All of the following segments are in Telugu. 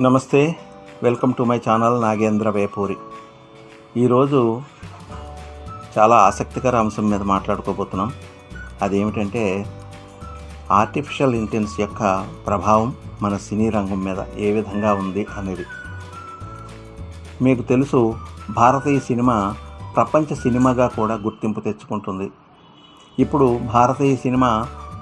నమస్తే, welcome to my channel Nagendra Vepuri. ఈరోజు చాలా ఆసక్తికర అంశం మీద మాట్లాడుకోబోతున్నాం. అదేమిటంటే ఆర్టిఫిషియల్ ఇంటెలిజెన్స్ యొక్క ప్రభావం మన సినీ రంగం మీద ఏ విధంగా ఉంది అనేది. మీకు తెలుసు, భారతీయ సినిమా ప్రపంచ సినిమాగా కూడా గుర్తింపు తెచ్చుకుంటుంది. ఇప్పుడు భారతీయ సినిమా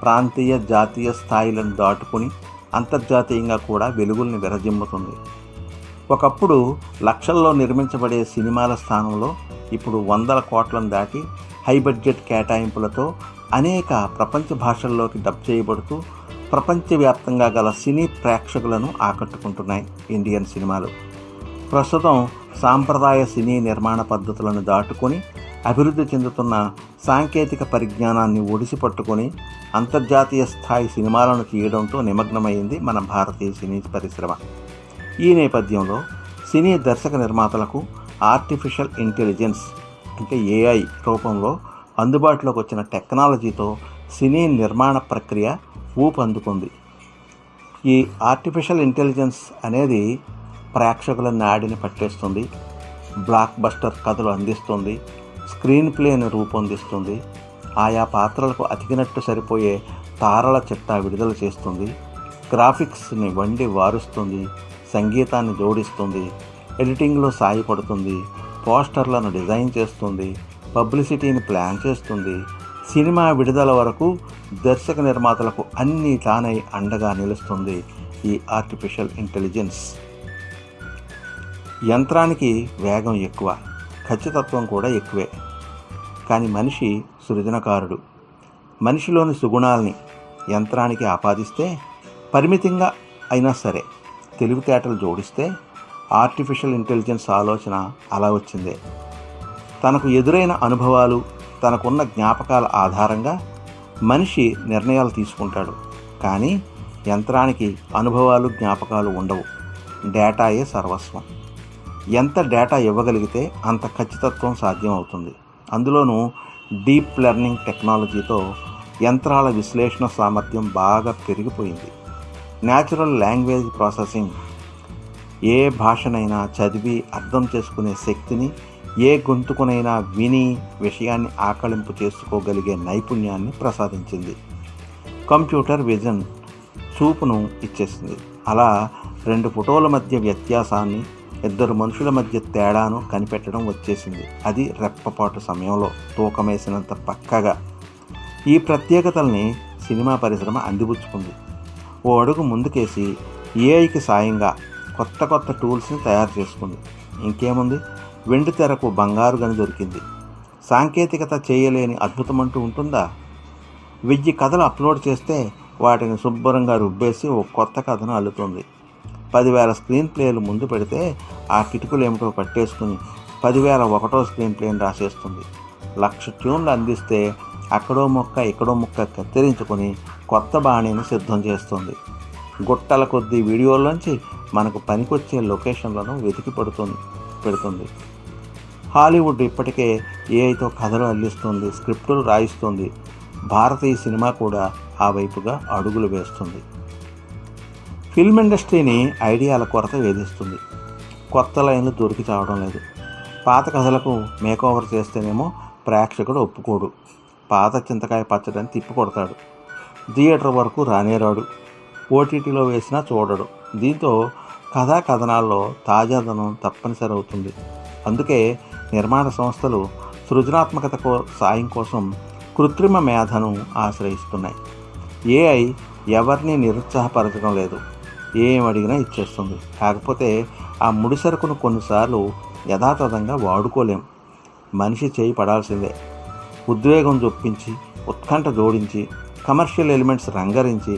ప్రాంతీయ జాతీయ స్థాయిలను దాటుకుని అంతర్జాతీయంగా కూడా వెలుగుల్ని విరజిమ్ముతుంది. ఒకప్పుడు లక్షల్లో నిర్మించబడే సినిమాల స్థానంలో ఇప్పుడు 100 కోట్లను దాటి హై బడ్జెట్ కేటాయింపులతో అనేక ప్రపంచ భాషల్లోకి డబ్ చేయబడుతూ ప్రపంచవ్యాప్తంగా గల సినీ ప్రేక్షకులను ఆకట్టుకుంటున్నాయి ఇండియన్ సినిమాలు. ప్రస్తుతం సాంప్రదాయ సినీ నిర్మాణ పద్ధతులను దాటుకొని అభివృద్ధి చెందుతున్న సాంకేతిక పరిజ్ఞానాన్ని ఒడిసి పట్టుకొని అంతర్జాతీయ స్థాయి సినిమాలను తీయడంతో నిమగ్నమైంది మన భారతీయ సినీ పరిశ్రమ. ఈ నేపథ్యంలో సినీ దర్శక నిర్మాతలకు ఆర్టిఫిషియల్ ఇంటెలిజెన్స్ అంటే ఏఐ రూపంలో అందుబాటులోకి వచ్చిన టెక్నాలజీతో సినీ నిర్మాణ ప్రక్రియ ఊపందుకుంది. ఈ ఆర్టిఫిషియల్ ఇంటెలిజెన్స్ అనేది ప్రేక్షకుల నాడిని పట్టేస్తుంది, బ్లాక్ బస్టర్ కథలు అందిస్తుంది, స్క్రీన్ ప్లేను రూపొందిస్తుంది, ఆయా పాత్రలకు అతికినట్టు సరిపోయే తారల చిట్టా విడుదల చేస్తుంది, గ్రాఫిక్స్ని వండి వారుస్తుంది, సంగీతాన్ని జోడిస్తుంది, ఎడిటింగ్లో సాయపడుతుంది, పోస్టర్లను డిజైన్ చేస్తుంది, పబ్లిసిటీని ప్లాన్ చేస్తుంది, సినిమా విడుదల వరకు దర్శక నిర్మాతలకు అన్నీ తానై అండగా నిలుస్తుంది ఈ ఆర్టిఫిషియల్ ఇంటెలిజెన్స్. యంత్రానికి వేగం ఎక్కువ, ఖచ్చితత్వం కూడా ఎక్కువే. కానీ మనిషి సృజనకారుడు. మనిషిలోని సుగుణాల్ని యంత్రానికి ఆపాదిస్తే, పరిమితంగా అయినా సరే తెలివితేటలు జోడిస్తే ఆర్టిఫిషియల్ ఇంటెలిజెన్స్ ఆలోచన అలా వచ్చిందే. తనకు ఎదురైన అనుభవాలు, తనకున్న జ్ఞాపకాల ఆధారంగా మనిషి నిర్ణయాలు తీసుకుంటాడు. కానీ యంత్రానికి అనుభవాలు, జ్ఞాపకాలు ఉండవు. డేటాయే సర్వస్వం. ఎంత డేటా ఇవ్వగలిగితే అంత ఖచ్చితత్వం సాధ్యం అవుతుంది. అందులోనూ డీప్ లెర్నింగ్ టెక్నాలజీతో యంత్రాల విశ్లేషణ సామర్థ్యం బాగా పెరిగిపోయింది. న్యాచురల్ లాంగ్వేజ్ ప్రాసెసింగ్, ఏ భాషనైనా చదివి అర్థం చేసుకునే శక్తిని, ఏ గొంతుకునైనా విని విషయాన్ని ఆకళింపు చేసుకోగలిగే నైపుణ్యాన్ని ప్రసాదించింది. కంప్యూటర్ విజన్ చూపును ఇచ్చేసింది. అలా 2 ఫోటోల మధ్య వ్యత్యాసాన్ని, 2 మనుషుల మధ్య తేడాను కనిపెట్టడం వచ్చేసింది. అది రెప్పపాటు సమయంలో తూకమేసినంత పక్కగా. ఈ ప్రత్యేకతల్ని సినిమా పరిశ్రమ అందిపుచ్చుకుంది. ఓ అడుగు ముందుకేసి ఏఐకి సాయంగా కొత్త టూల్స్ని తయారు చేసుకుంది. ఇంకేముంది, వెండి తెరకు బంగారు గని దొరికింది. సాంకేతికత చేయలేని అద్భుతమంటూ ఉంటుందా? 1000 కథలు అప్లోడ్ చేస్తే వాటిని శుభ్రంగా రుబ్బేసి ఓ కొత్త కథను అల్లుతుంది. 10,000 స్క్రీన్ ప్లేలు ముందు పెడితే ఆ కిటుకులు ఏమిటో పట్టేసుకుని 10,001వ స్క్రీన్ ప్లేని రాసేస్తుంది. 1,00,000 ట్యూన్లు అందిస్తే అక్కడో మొక్క ఇక్కడో మొక్క కత్తిరించుకొని కొత్త బాణీని సిద్ధం చేస్తుంది. గుట్టల కొద్దీ వీడియోల్లోంచి మనకు పనికొచ్చే లొకేషన్లను వెతికి పెడుతుంది. హాలీవుడ్ ఇప్పటికే ఏఐతో కథలు అల్లిస్తుంది, స్క్రిప్టులు రాయిస్తుంది. భారతీయ సినిమా కూడా ఆ వైపుగా అడుగులు వేస్తుంది. ఫిల్మ్ ఇండస్ట్రీని ఐడియాల కొరత వేధిస్తుంది. కొత్త లైన్లు దొరికి చావడం లేదు. పాత కథలకు మేకోవర్ చేస్తేనేమో ప్రేక్షకుడు ఒప్పుకోడు. పాత చింతకాయ పచ్చడని తిప్పికొడతాడు. థియేటర్ వరకు రానేరాడు. ఓటీటీలో వేసినా చూడడు. దీంతో కథా కథనాల్లో తాజాదనం తప్పనిసరి అవుతుంది. అందుకే నిర్మాణ సంస్థలు సృజనాత్మకత సాయం కోసం కృత్రిమ మేధను ఆశ్రయిస్తున్నాయి. ఏఐ ఎవరిని నిరుత్సాహపరచడం లేదు. ఏం అడిగినా ఇచ్చేస్తుంది. కాకపోతే ఆ ముడిసరుకును కొన్నిసార్లు యథాతథంగా వాడుకోలేం. మనిషి చేయి పడాల్సిందే. ఉద్వేగం చొప్పించి, ఉత్కంఠ జోడించి, కమర్షియల్ ఎలిమెంట్స్ రంగరించి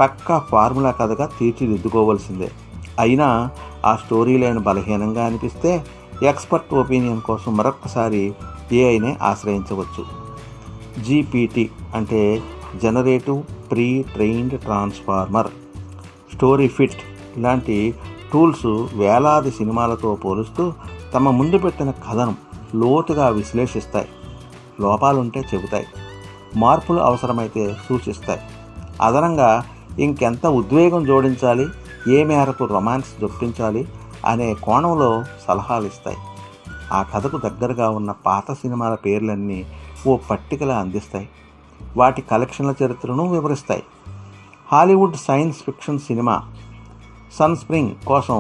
పక్కా ఫార్ములా కథగా తీర్చిదిద్దుకోవాల్సిందే. అయినా ఆ స్టోరీ లైన్ బలహీనంగా అనిపిస్తే ఎక్స్పర్ట్ ఒపీనియన్ కోసం మరొక్కసారి ఏఐనే ఆశ్రయించవచ్చు. జీపీటీ అంటే generative pre trained transformer, story fit లాంటి టూల్స్ వేలాది సినిమాలతో పోలుస్తూ తమ ముందు పెట్టిన కథను లోతుగా విశ్లేషిస్తాయి. లోపాలుంటే చెబుతాయి, మార్పులు అవసరమైతే సూచిస్తాయి. అదనంగా ఇంకెంత ఉద్వేగం జోడించాలి, ఏ మేరకు రొమాన్స్ జొప్పించాలి అనే కోణంలో సలహాలు ఇస్తాయి. ఆ కథకు దగ్గరగా ఉన్న పాత సినిమాల పేర్లన్నీ ఓ పట్టికలా అందిస్తాయి. వాటి కలెక్షన్ల చరిత్రను వివరిస్తాయి. Hollywood science fiction cinema Sunspring కోసం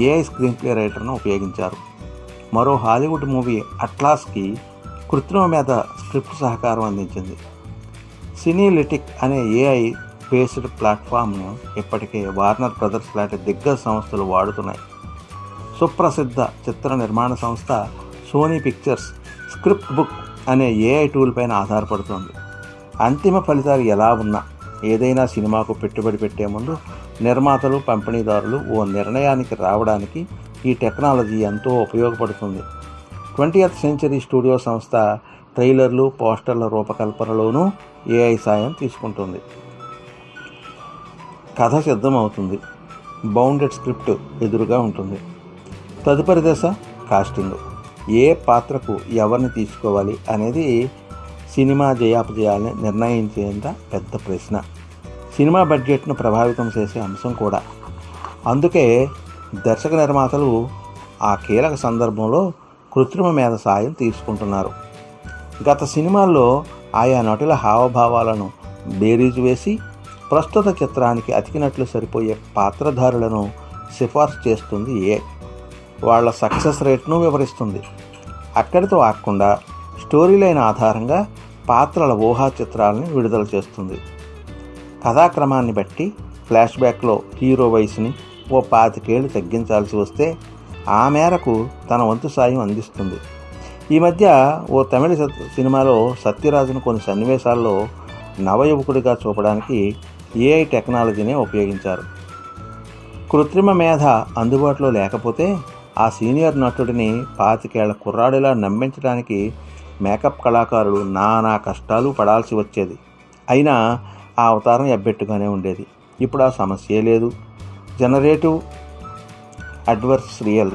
ఏఐ స్క్రీన్ ప్లే రైటర్ను ఉపయోగించారు. మరో హాలీవుడ్ మూవీ అట్లాస్కి కృత్రిమ మీద స్క్రిప్ట్ సహకారం అందించింది. సినీలిటిక్ అనే ఏఐ బేస్డ్ ప్లాట్ఫామ్ను ఇప్పటికే వార్నర్ బ్రదర్స్ లాంటి దిగ్గజ సంస్థలు వాడుతున్నాయి. సుప్రసిద్ధ చిత్ర నిర్మాణ సంస్థ సోనీ పిక్చర్స్ స్క్రిప్ట్ బుక్ అనే ఏఐ టూల్ పైన ఆధారపడుతుంది. అంతిమ ఫలితాలు ఎలా ఉన్నా ఏదైనా సినిమాకు పెట్టుబడి పెట్టే ముందు నిర్మాతలు, పంపిణీదారులు ఓ నిర్ణయానికి రావడానికి ఈ టెక్నాలజీ ఎంతో ఉపయోగపడుతుంది. 20th సెంచరీ స్టూడియో సంస్థ ట్రైలర్లు, పోస్టర్ల రూపకల్పనలోనూ ఏఐ సాయం తీసుకుంటుంది. కథ సిద్ధమవుతుంది. బౌండెడ్ స్క్రిప్ట్ ఎదురుగా ఉంటుంది. తదుపరి దశ కాస్టింగ్. ఏ పాత్రకు ఎవరిని తీసుకోవాలి అనేది సినిమా జయాపజయాల్ని నిర్ణయించేంత పెద్ద ప్రశ్న. సినిమా బడ్జెట్ను ప్రభావితం చేసే అంశం కూడా. అందుకే దర్శక నిర్మాతలు ఆ కీలక సందర్భంలో కృత్రిమ మేధ సాయం తీసుకుంటున్నారు. గత సినిమాల్లో ఆయా నటుల హావభావాలను బేరీజు వేసి ప్రస్తుత చిత్రానికి అతికినట్లు సరిపోయే పాత్రధారులను సిఫార్సు చేస్తుంది ఏఐ. వాళ్ళ సక్సెస్ రేట్ను వివరిస్తుంది. అక్కడితో ఆగకుండా స్టోరీ లైన్ ఆధారంగా పాత్రల ఊహా చిత్రాలని విడుదల చేస్తుంది. కథాక్రమాన్ని బట్టి ఫ్లాష్ బ్యాక్లో హీరో వయసుని ఓ 25 ఏళ్ళు తగ్గించాల్సి వస్తే ఆ మేరకు తన వంతు సాయం అందిస్తుంది. ఈ మధ్య ఓ తమిళ సినిమాలో సత్యరాజును కొన్ని సన్నివేశాల్లో నవయువకుడిగా చూపడానికి ఏఐ టెక్నాలజీనే ఉపయోగించారు. కృత్రిమ మేధ అందుబాటులో లేకపోతే ఆ సీనియర్ నటుడిని 25 ఏళ్ల కుర్రాడిలా నమ్మించడానికి మేకప్ కళాకారులు నానా కష్టాలు పడాల్సి వచ్చేది. అయినా ఆ అవతారం ఎబ్బెట్టుగానే ఉండేది. ఇప్పుడు ఆ సమస్యే లేదు. జనరేటివ్ అడ్వర్సరియల్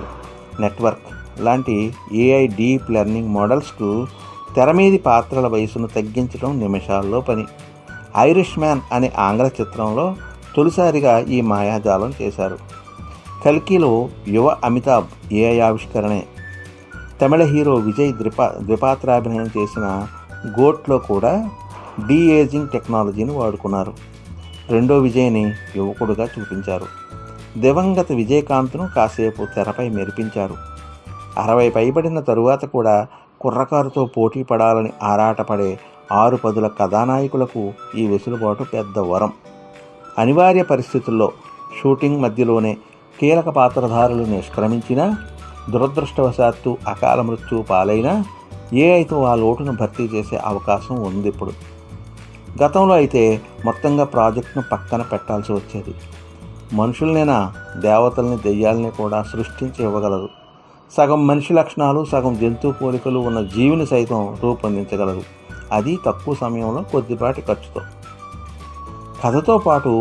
నెట్వర్క్ లాంటి ఏఐ డీప్ లెర్నింగ్ మోడల్స్కు తెరమీది పాత్రల వయసును తగ్గించడం నిమిషాల్లో పని. ఐరిష్ మ్యాన్ అనే ఆంగ్ల చిత్రంలో తొలిసారిగా ఈ మాయాజాలం చేశారు. కల్కిలో యువ అమితాబ్ ఏఐ ఆవిష్కరణే. తమిళ హీరో విజయ్ ద్విపాత్రాభినయం చేసిన గోట్లో కూడా డీఏజింగ్ టెక్నాలజీని వాడుకున్నారు. రెండో విజయ్ని యువకుడుగా చూపించారు. దివంగత విజయకాంత్ను కాసేపు తెరపై మెరిపించారు. 60 పైబడిన తరువాత కూడా కుర్రకారుతో పోటీ పడాలని ఆరాటపడే 6 పదుల కథానాయకులకు ఈ వెసులుబాటు పెద్ద వరం. అనివార్య పరిస్థితుల్లో షూటింగ్ మధ్యలోనే కీలక పాత్రధారులు నిష్క్రమించినా, దురదృష్టవశాత్తు అకాల మృత్యు పాలైనా ఏఐతో ఆ లోటును భర్తీ చేసే అవకాశం ఉంది ఇప్పుడు. గతంలో అయితే మొత్తంగా ప్రాజెక్టును పక్కన పెట్టాల్సి వచ్చేది. మనుషులనైనా దేవతల్ని, దెయ్యాలని కూడా సృష్టించి ఇవ్వగలరు. సగం మనిషి లక్షణాలు, సగం జంతువు పోలికలు ఉన్న జీవిని సైతం రూపొందించగలరు. అది తక్కువ సమయంలో కొద్దిపాటి ఖర్చుతో. కథతో పాటు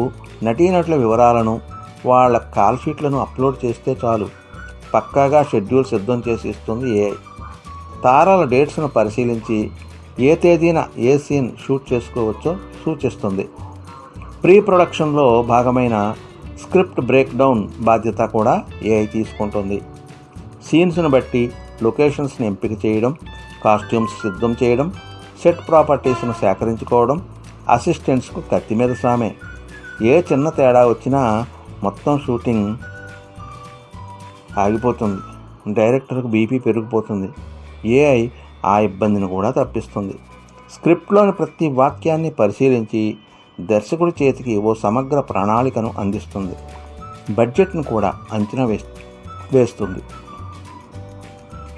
నటీనటుల వివరాలను, వాళ్ళ కాల్షీట్లను అప్లోడ్ చేస్తే చాలు, పక్కాగా షెడ్యూల్ సిద్ధం చేసి ఇస్తుంది ఏఐ. తారాల డేట్స్ను పరిశీలించి ఏ తేదీన ఏ సీన్ షూట్ చేసుకోవచ్చో సూచిస్తుంది. ప్రీ ప్రొడక్షన్లో భాగమైన స్క్రిప్ట్ బ్రేక్ డౌన్ బాధ్యత కూడా ఏఐ తీసుకుంటుంది. సీన్స్ను బట్టి లొకేషన్స్ని ఎంపిక చేయడం, కాస్ట్యూమ్స్ సిద్ధం చేయడం, సెట్ ప్రాపర్టీస్ను సేకరించుకోవడం అసిస్టెంట్స్కు కత్తి మీద సామే. ఏ చిన్న తేడా వచ్చినా మొత్తం షూటింగ్ ఆగిపోతుంది. డైరెక్టర్కు బీపీ పెరిగిపోతుంది. ఏఐ ఆ ఇబ్బందిని కూడా తప్పిస్తుంది. స్క్రిప్ట్లోని ప్రతి వాక్యాన్ని పరిశీలించి దర్శకుడి చేతికి ఓ సమగ్ర ప్రణాళికను అందిస్తుంది. బడ్జెట్ను కూడా అంచనా వేస్తుంది.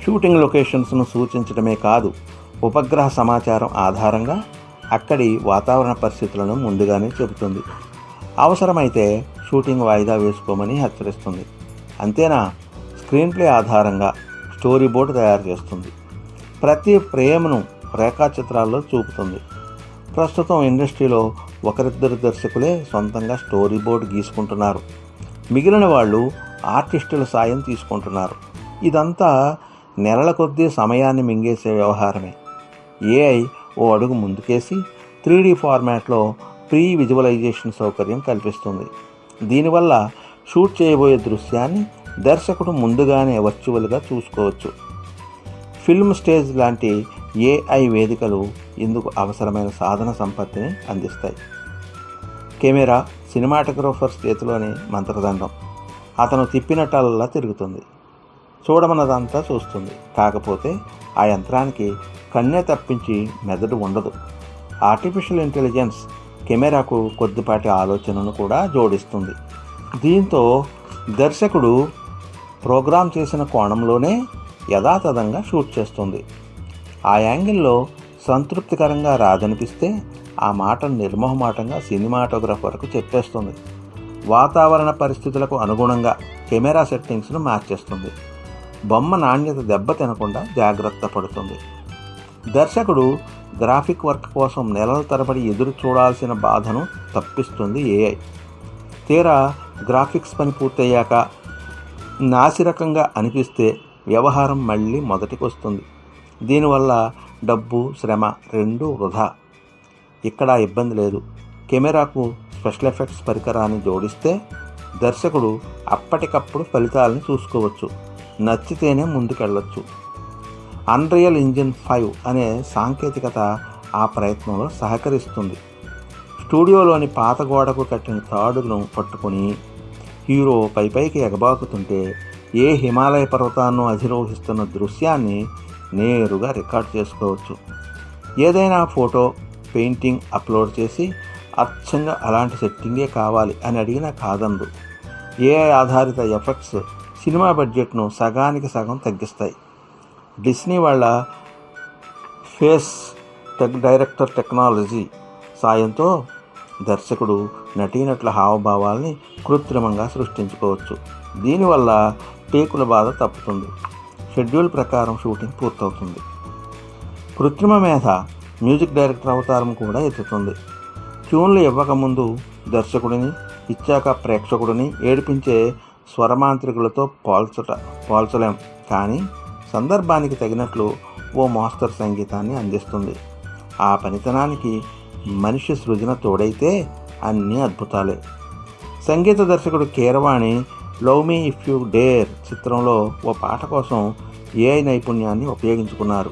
షూటింగ్ లొకేషన్స్ను సూచించడమే కాదు, ఉపగ్రహ సమాచారం ఆధారంగా అక్కడి వాతావరణ పరిస్థితులను ముందుగానే చెబుతుంది. అవసరమైతే షూటింగ్ వాయిదా వేసుకోమని హెచ్చరిస్తుంది. అంతేనా, స్క్రీన్ ప్లే ఆధారంగా స్టోరీ బోర్డు తయారు చేస్తుంది. ప్రతి ఫ్రేమ్ను రేఖాచిత్రాల్లో చూపుతుంది. ప్రస్తుతం ఇండస్ట్రీలో ఒకరిద్దరు దర్శకులే సొంతంగా స్టోరీ బోర్డు గీసుకుంటున్నారు. మిగిలిన వాళ్ళు ఆర్టిస్టుల సాయం తీసుకుంటున్నారు. ఇదంతా నెలల కొద్దీ సమయాన్ని మింగేసే వ్యవహారమే. ఏఐ ఓ అడుగు ముందుకేసి 3D ఫార్మాట్లో ప్రీ విజువలైజేషన్ సౌకర్యం కల్పిస్తుంది. దీనివల్ల షూట్ చేయబోయే దృశ్యాన్ని దర్శకుడు ముందుగానే వర్చువల్గా చూసుకోవచ్చు. ఫిల్మ్ స్టేజ్ లాంటి ఏఐ వేదికలు ఇందుకు అవసరమైన సాధన సంపత్తిని అందిస్తాయి. కెమెరా సినిమాటోగ్రాఫర్ చేతిలోని మంత్రదండం. అతను తిప్పినట్టల్లా తిరుగుతుంది, చూడమన్నదంతా చూస్తుంది. కాకపోతే ఆ యంత్రానికి కన్నే తప్పించి మెదడు ఉండదు. ఆర్టిఫిషియల్ ఇంటెలిజెన్స్ కెమెరాకు కొద్దిపాటి ఆలోచనను కూడా జోడిస్తుంది. దీంతో దర్శకుడు ప్రోగ్రామ్ చేసిన కోణంలోనే యథాతథంగా షూట్ చేస్తుంది. ఆ యాంగిల్లో సంతృప్తికరంగా రాదనిపిస్తే ఆ మాటను నిర్మోహమాటంగా సినిమాటోగ్రాఫర్కు చెప్పేస్తుంది. వాతావరణ పరిస్థితులకు అనుగుణంగా కెమెరా సెట్టింగ్స్ను మార్చేస్తుంది. బొమ్మ నాణ్యత దెబ్బ తినకుండా జాగ్రత్త పడుతుంది. దర్శకుడు గ్రాఫిక్ వర్క్ కోసం నెలల తరబడి ఎదురు చూడాల్సిన బాధను తప్పిస్తుంది ఏఐ. తీరా గ్రాఫిక్స్ పని పూర్తయ్యాక నాసిరకంగా అనిపిస్తే వ్యవహారం మళ్ళీ మొదటికి వస్తుంది. దీనివల్ల డబ్బు, శ్రమ రెండూ వృధా. ఇక్కడ ఇబ్బంది లేదు. కెమెరాకు స్పెషల్ ఎఫెక్ట్స్ పరికరాన్ని జోడిస్తే దర్శకుడు అప్పటికప్పుడు ఫలితాలను చూసుకోవచ్చు. నచ్చితేనే ముందుకెళ్ళొచ్చు. అన్రియల్ ఇంజిన్ 5 అనే సాంకేతికత ఆ ప్రయత్నంలో సహకరిస్తుంది. స్టూడియోలోని పాత గోడకు కట్టిన తాడును పట్టుకుని హీరో పైకి ఎగబాకుతుంటే ఏ హిమాలయ పర్వతాన్ని అధిరోహిస్తున్న దృశ్యాన్ని నేరుగా రికార్డ్ చేసుకోవచ్చు. ఏదైనా ఫోటో, పెయింటింగ్ అప్లోడ్ చేసి అచ్చంగా అలాంటి సెట్టింగే కావాలి అని అడిగినా కాదందు. ఏఐ ఆధారిత ఎఫెక్ట్స్ సినిమా బడ్జెట్ను సగానికి సగం తగ్గిస్తాయి. డిస్నీ వాళ్ళ ఫేస్ డైరెక్టర్ టెక్నాలజీ సాయంతో దర్శకుడు నటీనటుల హావభావాల్ని కృత్రిమంగా సృష్టించుకోవచ్చు. దీనివల్ల టేకుల బాధ తప్పుతుంది. షెడ్యూల్ ప్రకారం షూటింగ్ పూర్తవుతుంది. కృత్రిమ మేధ మ్యూజిక్ డైరెక్టర్ అవతారం కూడా ఎత్తుతుంది. ట్యూన్లు ఇవ్వకముందు దర్శకుడిని, ఇచ్చాక ప్రేక్షకుడిని ఏడిపించే స్వరమాంత్రికులతో పోల్చలేం. కానీ సందర్భానికి తగినట్లు ఓ మోస్తరు సంగీతాన్ని అందిస్తుంది. ఆ పనితనానికి మనిషి సృజన తోడైతే అన్నీ అద్భుతాలే. సంగీత దర్శకుడు Keeravani love me if you dare చిత్రంలో ఓ పాట కోసం ఏఐ నైపుణ్యాన్ని ఉపయోగించుకున్నారు.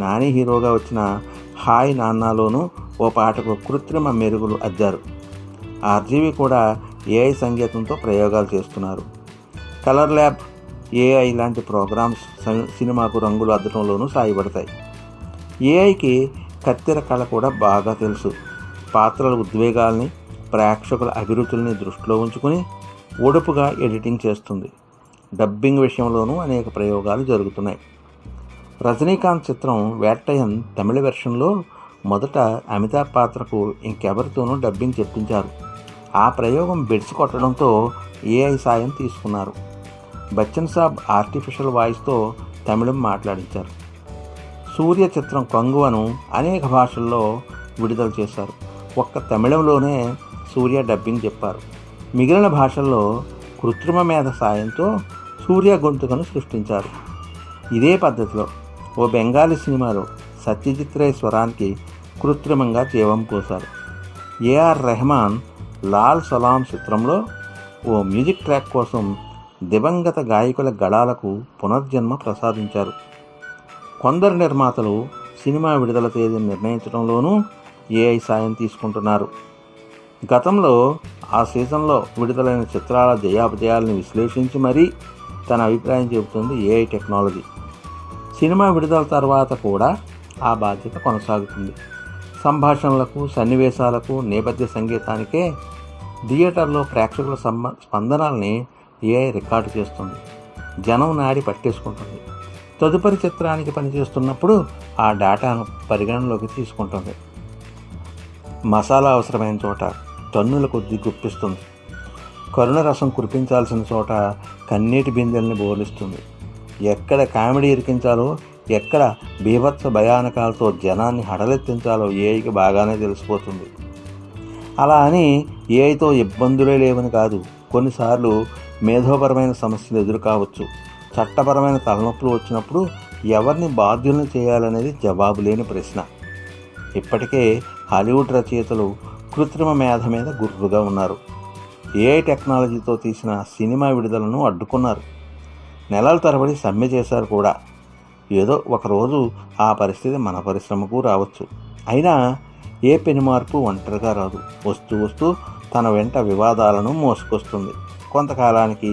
నాని హీరోగా వచ్చిన హాయ్ నాన్నలోనూ ఓ పాటకు కృత్రిమ మెరుగులు అద్దారు. ఆర్జీవి కూడా ఏఐ సంగీతంతో ప్రయోగాలు చేస్తున్నారు. కలర్ ల్యాబ్, ఏఐ లాంటి ప్రోగ్రామ్స్ సినిమాకు రంగులు అద్దడంలోనూ సాయపడతాయి. ఏఐకి కత్తెర కళ కూడా బాగా తెలుసు. పాత్రల ఉద్వేగాల్ని, ప్రేక్షకుల అభిరుచుల్ని దృష్టిలో ఉంచుకుని ఒడుపుగా ఎడిటింగ్ చేస్తుంది. డబ్బింగ్ విషయంలోనూ అనేక ప్రయోగాలు జరుగుతున్నాయి. రజనీకాంత్ చిత్రం వేట్టయన్ తమిళ వెర్షన్లో మొదట అమితాబ్ పాత్రకు ఇంకెవరితోనూ డబ్బింగ్ చెప్పించారు. ఆ ప్రయోగం బెడిసి కొట్టడంతో ఏఐ సాయం తీసుకున్నారు. బచ్చన్ సాబ్ ఆర్టిఫిషియల్ వాయిస్తో తమిళం మాట్లాడించారు. సూర్య చిత్రం కంగువను అనేక భాషల్లో విడుదల చేశారు. ఒక్క తమిళంలోనే సూర్య డబ్బింగ్ చెప్పారు. మిగిలిన భాషల్లో కృత్రిమ మేధ సాయంతో సూర్య గొంతుకను సృష్టించారు. ఇదే పద్ధతిలో ఓ బెంగాలీ సినిమాలో సత్యజిత్ రే స్వరానికి కృత్రిమంగా జీవం పోశారు. ఏఆర్ రెహమాన్ లాల్ సలాం చిత్రంలో ఓ మ్యూజిక్ ట్రాక్ కోసం దివంగత గాయకుల గళాలకు పునర్జన్మ ప్రసాదించారు. కొందరు నిర్మాతలు సినిమా విడుదల తేదీని నిర్ణయించడంలోనూ ఏఐ సాయం తీసుకుంటున్నారు. గతంలో ఆ సీజన్లో విడుదలైన చిత్రాల జయాపజయాలను విశ్లేషించి మరీ తన అభిప్రాయం చెబుతుంది ఏఐ టెక్నాలజీ. సినిమా విడుదల తర్వాత కూడా ఆ బాధ్యత కొనసాగుతుంది. సంభాషణలకు, సన్నివేశాలకు, నేపథ్య సంగీతానికే థియేటర్లో ప్రేక్షకుల స్పందనల్ని ఏఐ రికార్డు చేస్తుంది. జనం నాడి పట్టేసుకుంటుంది. తదుపరి చిత్రానికి పనిచేస్తున్నప్పుడు ఆ డేటాను పరిగణనలోకి తీసుకుంటుంది. మసాలా అవసరమైన చోట టన్నుల కొద్దీ గుప్పిస్తుంది. కరుణ రసం కురిపించాల్సిన చోట కన్నీటి బిందెల్ని బోలిస్తుంది. ఎక్కడ కామెడీ ఇరికించాలో, ఎక్కడ బీభత్స భయానకాలతో జనాన్ని హడలెత్తించాలో ఏఐకి బాగానే తెలిసిపోతుంది. అలా అని ఏఐతో ఇబ్బందులే లేవని కాదు. కొన్నిసార్లు మేధోపరమైన సమస్యలు ఎదురు కావచ్చు. చట్టపరమైన తలనొప్పులు వచ్చినప్పుడు ఎవరిని బాధ్యులను చేయాలనేది జవాబు లేని ప్రశ్న. ఇప్పటికే హాలీవుడ్ రచయితలు కృత్రిమ మేధ మీద గుర్రుగా ఉన్నారు. ఏఐ టెక్నాలజీతో తీసిన సినిమా విడుదలను అడ్డుకున్నారు. నెలల తరబడి సమ్మె చేశారు కూడా. ఏదో ఒకరోజు ఆ పరిస్థితి మన పరిశ్రమకు రావచ్చు. అయినా ఏ పెను మార్పు ఒంటరిగా రాదు. వస్తూ వస్తూ తన వెంట వివాదాలను మోసుకొస్తుంది. కొంతకాలానికి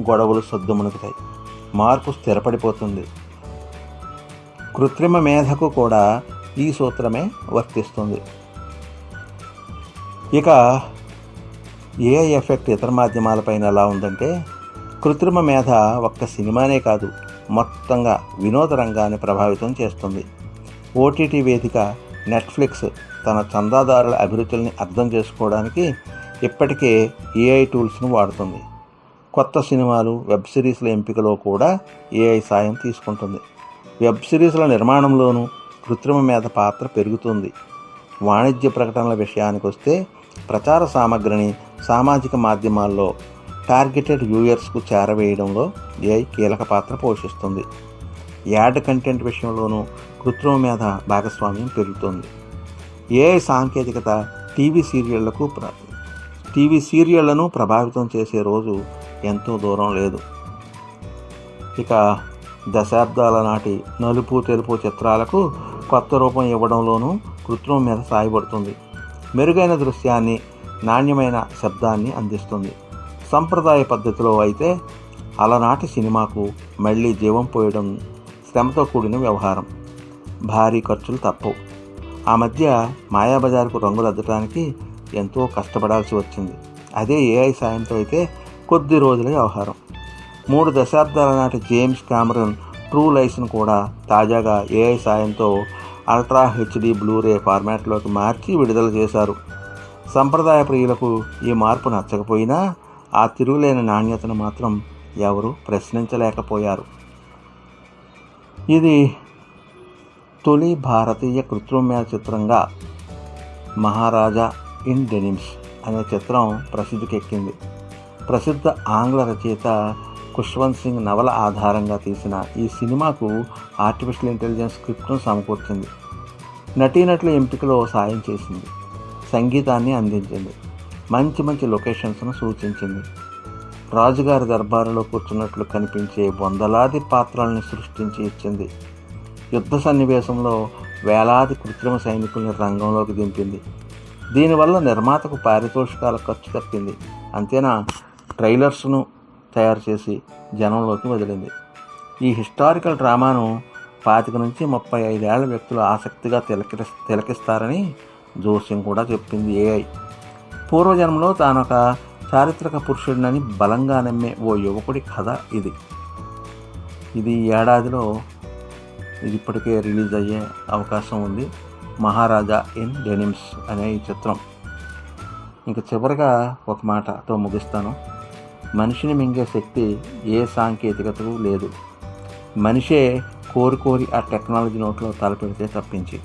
గొడవలు సద్దుమణుకుతాయి. మార్పు స్థిరపడిపోతుంది. కృత్రిమ మేధకు కూడా ఈ సూత్రమే వర్తిస్తుంది. ఇక ఏఐ ఎఫెక్ట్ ఇతర మాధ్యమాలపైన ఎలా ఉందంటే, కృత్రిమ మేధ ఒక్క సినిమానే కాదు, మొత్తంగా వినోద రంగాన్ని ప్రభావితం చేస్తుంది. ఓటీటీ వేదిక నెట్ఫ్లిక్స్ తన చందాదారుల అభిరుచుల్ని అర్థం చేసుకోవడానికి ఇప్పటికే ఏఐ టూల్స్ను వాడుతుంది. కొత్త సినిమాలు, వెబ్ సిరీస్ల ఎంపికలో కూడా ఏఐ సాయం తీసుకుంటుంది. వెబ్ సిరీస్ల నిర్మాణంలోనూ కృత్రిమ మేధ పాత్ర పెరుగుతుంది. వాణిజ్య ప్రకటనల విషయానికి వస్తే, ప్రచార సామగ్రిని సామాజిక మాధ్యమాల్లో టార్గెటెడ్ వ్యూయర్స్కు చేరవేయడంలో ఏఐ కీలక పాత్ర పోషిస్తుంది. యాడ్ కంటెంట్ విషయంలోనూ కృత్రిమ మేధ భాగస్వామ్యం పెరుగుతుంది. ఏఐ సాంకేతికత టీవీ సీరియళ్లను ప్రభావితం చేసే రోజు ఎంతో దూరం లేదు. ఇక దశాబ్దాల నాటి నలుపు తెలుపు చిత్రాలకు కొత్త రూపం ఇవ్వడంలోనూ కృత్రిమ మేధ సాయపడుతుంది. మెరుగైన దృశ్యాన్ని, నాణ్యమైన శబ్దాన్ని అందిస్తుంది. సంప్రదాయ పద్ధతిలో అయితే అలనాటి సినిమాకు మళ్ళీ జీవం పోయడం శ్రమతో కూడిన వ్యవహారం. భారీ ఖర్చులు తప్పవు. ఆ మధ్య మాయాబజార్కు రంగులద్దడానికి ఎంతో కష్టపడాల్సి వచ్చింది. అదే ఏఐ సాయంతో అయితే కొద్ది రోజుల వ్యవహారం. 3 దశాబ్దాల నాటి జేమ్స్ కెమెరాన్ ట్రూ లైస్ను కూడా తాజాగా ఏఐ సాయంతో అల్ట్రా హెచ్డి బ్లూరే ఫార్మాట్లోకి మార్చి విడుదల చేశారు. సంప్రదాయ ప్రియులకు ఈ మార్పు నచ్చకపోయినా ఆ తిరుగులేని నాణ్యతను మాత్రం ఎవరూ ప్రశ్నించలేకపోయారు. ఇది తొలి భారతీయ కృత్రిమ మేధ చిత్రంగా మహారాజా ఇన్ డెనిమ్స్ అనే చిత్రం ప్రసిద్ధికెక్కింది. ప్రసిద్ధ ఆంగ్ల రచయిత ఖుష్వంత్ సింగ్ నవల ఆధారంగా తీసిన ఈ సినిమాకు ఆర్టిఫిషియల్ ఇంటెలిజెన్స్ స్క్రిప్ట్ను సమకూర్చింది. నటీనటుల ఎంపికలో సాయం చేసింది. సంగీతాన్ని అందించింది. మంచి లొకేషన్స్ను సూచించింది. రాజుగారి దర్బారులో కూర్చున్నట్లు కనిపించే వందలాది పాత్రల్ని సృష్టించి ఇచ్చింది. యుద్ధ సన్నివేశంలో వేలాది కృత్రిమ సైనికుల్ని రంగంలోకి దింపింది. దీనివల్ల నిర్మాతకు పారితోషికాల ఖర్చు తప్పింది. అంతేనా, ట్రైలర్స్ను తయారు చేసి జనంలోకి వదిలింది. ఈ హిస్టారికల్ డ్రామాను 25 నుంచి 35 ఏళ్ల వ్యక్తులు ఆసక్తిగా తిలకిస్తారని జోస్యం కూడా చెప్పింది ఏఐ. పూర్వజన్మలో తానొక చారిత్రక పురుషుడినని బలంగా నమ్మే ఓ యువకుడి కథ ఇది. ఈ ఏడాదిలో ఇది ఇప్పటికే రిలీజ్ అయ్యే అవకాశం ఉంది. మహారాజా ఇన్ డెనిమ్స్ అనే ఈ చిత్రం. ఇంకా చివరిగా ఒక మాటతో ముగిస్తాను. మనిషిని మింగే శక్తి ఏ సాంకేతికతకు లేదు. మనిషే కోరి ఆ టెక్నాలజీ నోట్లో తలపెడితే తప్పించి.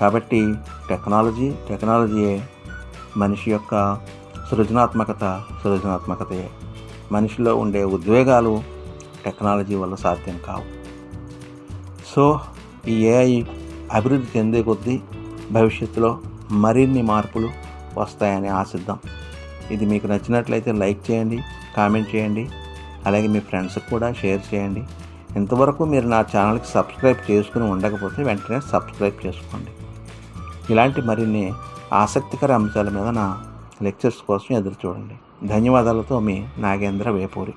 కాబట్టి టెక్నాలజీయే మనిషి యొక్క సృజనాత్మకతయే. మనిషిలో ఉండే ఉద్వేగాలు టెక్నాలజీ వల్ల సాధ్యం కావు. సో ఈ ఏఐ అభివృద్ధి చెందే కొద్దీ భవిష్యత్తులో మరిన్ని మార్పులు వస్తాయని ఆశిద్దాం. ఇది మీకు నచ్చినట్లయితే లైక్ చేయండి, కామెంట్ చేయండి, అలాగే మీ ఫ్రెండ్స్కి కూడా షేర్ చేయండి. ఇంతవరకు మీరు నా ఛానల్కి సబ్స్క్రైబ్ చేసుకుని ఉండకపోతే వెంటనే సబ్స్క్రైబ్ చేసుకోండి. ఇలాంటి మరిన్ని ఆసక్తికర అంశాల మీద నా లెక్చర్స్ కోసం ఎదురు చూడండి. ధన్యవాదాలతో మీ నాగేంద్ర వేపూరి.